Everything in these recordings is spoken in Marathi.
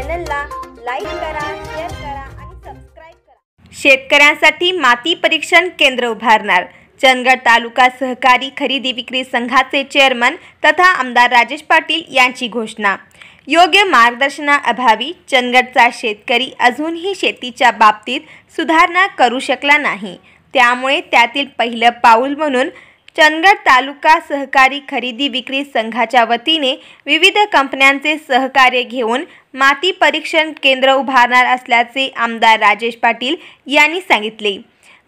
चॅनलला लाईक करा, शेअर करा आणि सबस्क्राइब करा। शेतकऱ्यांसाठी माती परीक्षण केंद्र उभारणार। चंदगड तालुका सहकारी खरेदी विक्री संघाचे चेअरमन तथा आमदार राजेश पाटील यांची घोषणा। योग्य मार्गदर्शनाअभावी चंदगडचा शेतकरी अजूनही शेतीच्या बाबतीत सुधारणा करू शकला नाही। त्यामुळे त्यातील पहिलं पाऊल म्हणून चंदगड तालुका सहकारी खरेदी विक्री संघाच्या वतीने विविध कंपन्यांचे सहकार्य घेऊन माती परीक्षण केंद्र उभारणार असल्याचे आमदार राजेश पाटील यांनी सांगितले।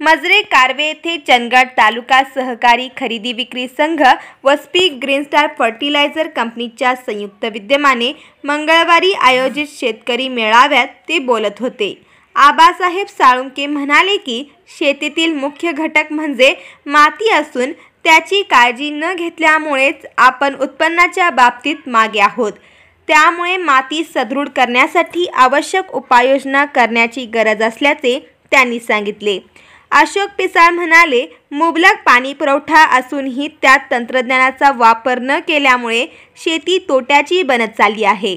मजरे कारवे येथे चंदगड तालुका सहकारी खरेदी विक्री संघ व स्पीक ग्रीन स्टार फर्टिलायझर कंपनीच्या संयुक्त विद्यमाने मंगळवारी आयोजित शेतकरी मेळाव्यात ते बोलत होते। आबासाहेब साळुंके म्हणाले की शेतीतील मुख्य घटक म्हणजे माती असून त्याची काळजी न घेतल्यामुळेच आपण उत्पन्नाच्या बाबतीत मागे आहोत। त्यामुळे माती सदृढ करण्यासाठी आवश्यक उपाययोजना करण्याची गरज असल्याचे त्यांनी सांगितले। अशोक पिसाळ म्हणाले, मुबलक पाणी पुरवठा असूनही त्यात तंत्रज्ञानाचा वापर न केल्यामुळे शेती तोट्याची बनत चालली आहे।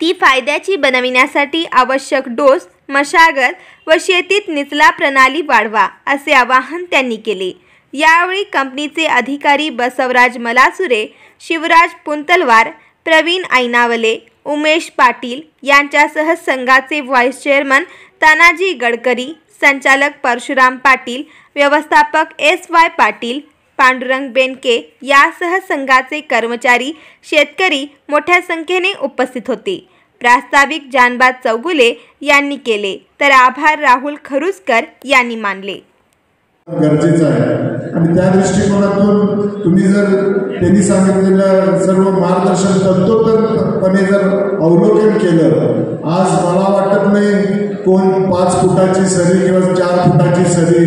ती फायद्याची बनविण्यासाठी आवश्यक डोस, मशागत व शेतीत निचला प्रणाली वाढवा असे आवाहन त्यांनी केले। यावेळी कंपनीचे अधिकारी बसवराज मलासुरे, शिवराज पुंतलवार, प्रवीण ऐनावले, उमेश पाटील यांच्यासह संघाचे व्हाईस चेअरमन तानाजी गडकरी, संचालक परशुराम पाटील, व्यवस्थापक SY पाटील, पांडुरंग बेनके यासह संघाचे कर्मचारी, शेतकरी मोठ्या संख्येने उपस्थित होते। प्रास्ताविक जानबाद चौगुले यांनी केले तर आभार राहुल खरुसकर यांनी मानले। गरजेचं आहे आणि त्या दृष्टिकोनातून तुम्ही जर त्यांनी सांगितलेलं सर्व मार्गदर्शन तत्परपणे जर अवलोकन केलं, आज मला वाटत नाही कोण 5 फुटाची सरी किंवा 4 फुटाची सरी,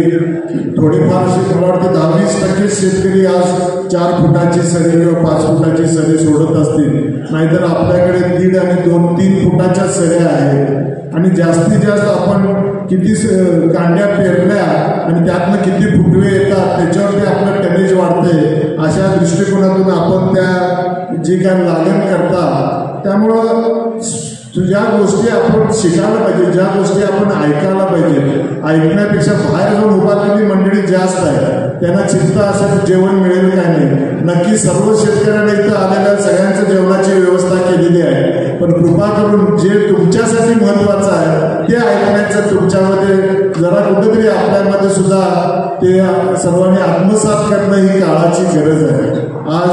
थोडेफार मला वाटतं 10-20% शेतकरी आज 4 फुटाची सरी किंवा 5 फुटाची सरी सोडत असतील, नाहीतर आपल्याकडे 1.5 आणि 2-3 फुटाच्या सऱ्या आहेत आणि जास्तीत जास्त आपण किती कांड्या पेरल्या आणि त्यातनं किती फुटवे येतात त्याच्यावरती आपलं टनेज वाढते। अशा दृष्टिकोनातून आपण त्या जे काय लागण करता त्यामुळं ज्या गोष्टी आपण शिकायला पाहिजे, ज्या गोष्टी आपण ऐकायला पाहिजे, ऐकण्यापेक्षा बाहेर जाऊन उभा केलेली मंडळी जास्त आहे, त्यांना चिंता असेल जेवण मिळेल काय नाही। नक्की सर्व शेतकऱ्यांना इथं आलेल्या सगळ्यांच्या जेवणाची व्यवस्था केलेली आहे, पण कृपा करून जे तुमच्यासाठी महत्त्वाचं आहे ते ऐकण्याचं तुमच्यामध्ये जरा कुठेतरी आपल्यामध्ये सुद्धा ते सर्वांनी आत्मसात करणं ही काळाची गरज आहे। आज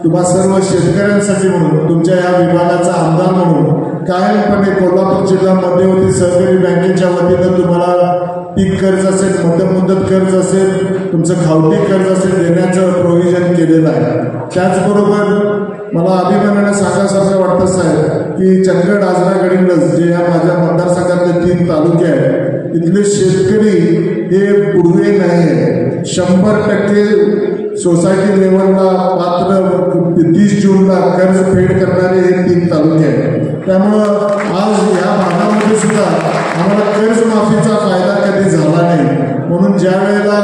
तुम्हा सर्व शेतकऱ्यांसाठी म्हणून तुमच्या या विभागाचा आमदार म्हणून कायमपणे कोल्हापूर जिल्हा मध्यवर्ती सहकारी बँकेच्या वतीनं तुम्हाला पीक कर्ज असेल, मुदत कर्ज असेल, तुमचं खावटी कर्ज असेल देण्याचं प्रोव्हिजन केलेलं आहे। त्याचबरोबर मला अभिमानाने सांगायसारखं वाटतं साहेब की चंदगड, आजरा, गडिंग्लज जे या माझ्या मतदारसंघातले 3 तालुके आहेत तिथले शेतकरी हे पुढवे नाही आहे। 100% सोसायटी लेवलला पात्र 30 जूनला कर्ज फेड करणारे हे 3 तालुके आहेत। त्यामुळं आज या भागामध्ये सुद्धा आम्हाला कर्जमाफीचा फायदा कधी झाला नाही, म्हणून ज्या वेळेला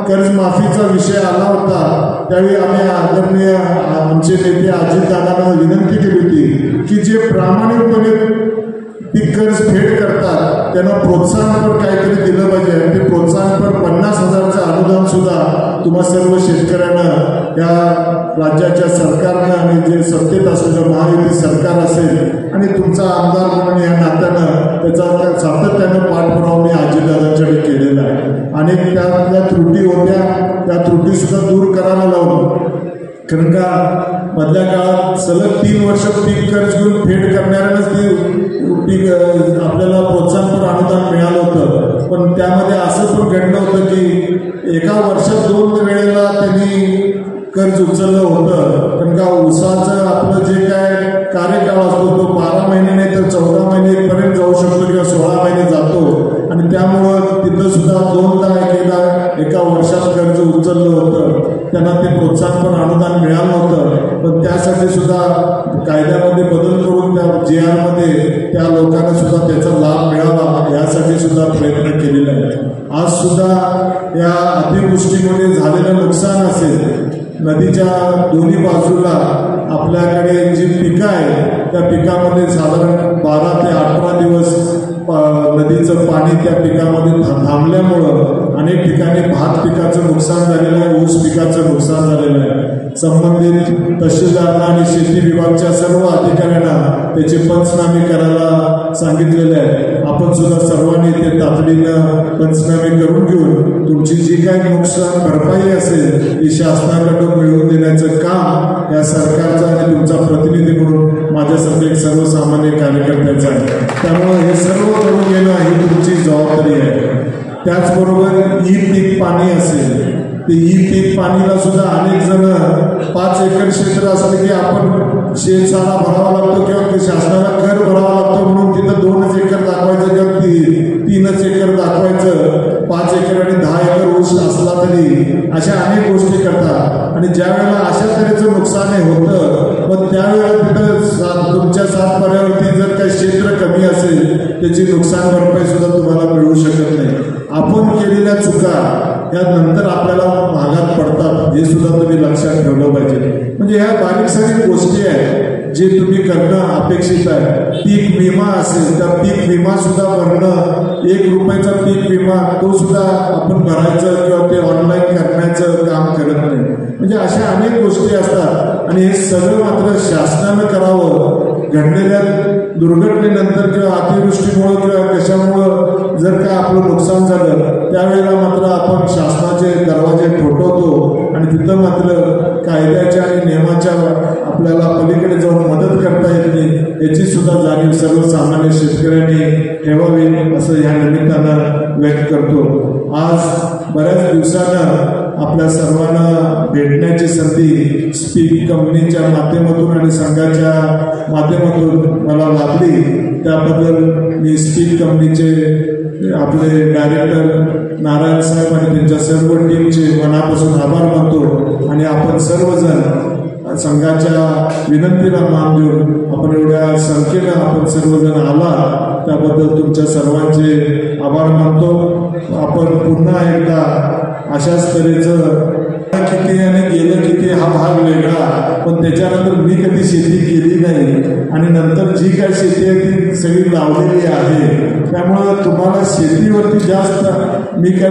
कर्जमाफीचा विषय आला होता त्यावेळी आम्ही आदरणीय आमचे नेते अजितदादांना विनंती केली होती की जे प्रामाणिकपणे पीक कर्ज फेड करतात त्यांना प्रोत्साहनपर काहीतरी दिलं पाहिजे आणि ते प्रोत्साहनपर 50,000चं अनुदान सुद्धा तुम्हा सर्व शेतकऱ्यांना या राज्याच्या सरकारनं आणि जे सत्तेत असलेलं महायुती सरकार असेल आणि तुमचा आमदार म्हणून या नात्यानं त्याचा सातत्यानं पाठपुरावा मी अजितदादांच्याकडे केलेला आहे। अनेक त्या त्रुटी होत्या, त्या त्रुटी सुद्धा दूर करायला लावून, कारण का मधल्या काळात सलग 3 वर्ष पीक कर्ज घेऊन फेड करणाऱ्यांनाच ती पीक आपल्याला प्रोत्साहनपर अनुदान मिळालं होतं, पण त्यामध्ये असं पण घडलं होतं की एका वर्षात 2 वेळेला त्यांनी कर्ज उचललं होतं, कारण का ऊसाचं आपलं जे काय कार्यकाळ असतो तो 12 महिने नाही तर 14 महिनेपर्यंत जाऊ शकतो किंवा 16 महिने जातो आणि त्यामुळं तिथं सुद्धा 2दा एका वर्षात कर्ज उचललं होतं, त्यांना ते प्रोत्साहनपर अनुदान मिळालं होतं, पण त्यासाठी सुद्धा कायद्यामध्ये बदल करून त्या JR मध्ये त्या लोकांना सुद्धा त्याचा लाभ मिळावा यासाठी सुद्धा प्रयत्न केलेले आहेत। आज सुद्धा या अतिवृष्टीमुळे झालेलं नुकसान असेल, नदीच्या दोन्ही बाजूला आपल्याकडे जी पिकं आहे त्या पिकामध्ये साधारण 12 ते 18 दिवस नदीचं पाणी त्या पिकामध्ये थांबल्यामुळं अनेक ठिकाणी भात पिकाचं नुकसान झालेलं आहे, ऊस पिकाचं नुकसान झालेलं आहे. संबंधित तहसीलदारांना आणि शेती विभागाच्या सर्व अधिकाऱ्यांना त्याचे पंचनामे करायला सांगितलेले आहे. आपण सुद्धा सर्वांनी ते तातडीनं पंचनामे करून घेऊन तुमची जी काही नुकसान भरपाई असेल ती शासनाकडून मिळवून देण्याचं काम या सरकारचं आणि तुमचा प्रतिनिधी म्हणून माझ्यासारखे एक सर्वसामान्य कार्यकर्त्याचं आहे. त्यामुळे हे सर्व करून घेणं ही तुमची जबाबदारी आहे. त्याचबरोबर ई पीक पाणी असेल ते ई पीक पाणीला सुद्धा अनेक जण 5 एकर क्षेत्र असले की आपण शेतसारा भरावा लागतो किंवा शासनाला कर भरावा लागतो म्हणून तिथं 2 एकर दाखवायचं किंवा 3 एकर दाखवायचं. 5 एकर आणि 10 एकर ऊस असला तरी अशा अनेक गोष्टी करतात आणि ज्या वेळेला अशा तऱ्हेचं नुकसान होतं मग त्यावेळेला तिथं तुमच्या सातबाऱ्यावरती जर काही क्षेत्र कमी असेल त्याची नुकसान भरपाई सुद्धा तुम्हाला मिळू शकत नाही. आपण केलेल्या चुका या नंतर आपल्याला भागात पडतात हे सुद्धा तुम्ही लक्षात ठेवलं पाहिजे. म्हणजे ह्या बारीक सारीक गोष्टी आहेत जे तुम्ही करणं अपेक्षित आहे. पीक विमा असेल तर पीक विमा सुद्धा भरणं, 1 रुपयाचा पीक विमा तो सुद्धा आपण भरायचं किंवा ते ऑनलाईन करण्याचं काम करत नाही. म्हणजे अशा अनेक गोष्टी असतात आणि हे सगळं मात्र शासनानं करावं. घडलेल्या दुर्घटनेनंतर किंवा अतिवृष्टीमुळं किंवा कशामुळं जर काय आपलं नुकसान झालं त्यावेळेला मात्र आपण शासनाचे दरवाजे ठोठवतो आणि तिथं मात्र कायद्याच्या आणि नियमाच्या आपल्याला पलीकडे जाऊन मदत करता येत नाही याची सुद्धा जाणीव सर्वसामान्य शेतकऱ्यांनी ठेवावी असं या निमित्तानं व्यक्त करतो. आज बऱ्याच दिवसानं आपल्या सर्वांना भेटण्याची संधी स्पीक कंपनीच्या माध्यमातून आणि संघाच्या माध्यमातून मला लाभली. त्याबद्दल मी स्पीक कंपनीचे आपले डायरेक्टर नारायण साहेब आणि त्यांच्या सर्व टीमचे मनापासून आभार मानतो आणि आपण सर्वजण संघाच्या विनंतीला मान देऊन आपण एवढ्या संख्येनं आपण सर्वजण आला त्याबद्दल तुमच्या सर्वांचे आभार मानतो. आपण पुन्हा एकदा अशाच तऱ्हेचं किती आणि गेलं किती हा भाग वेगळा, पण त्याच्यानंतर मी कधी शेती केली नाही आणि नंतर जी काही शेती आहे ती सगळी लावलेली आहे. त्यामुळं तुम्हाला शेतीवरती जास्त मी काय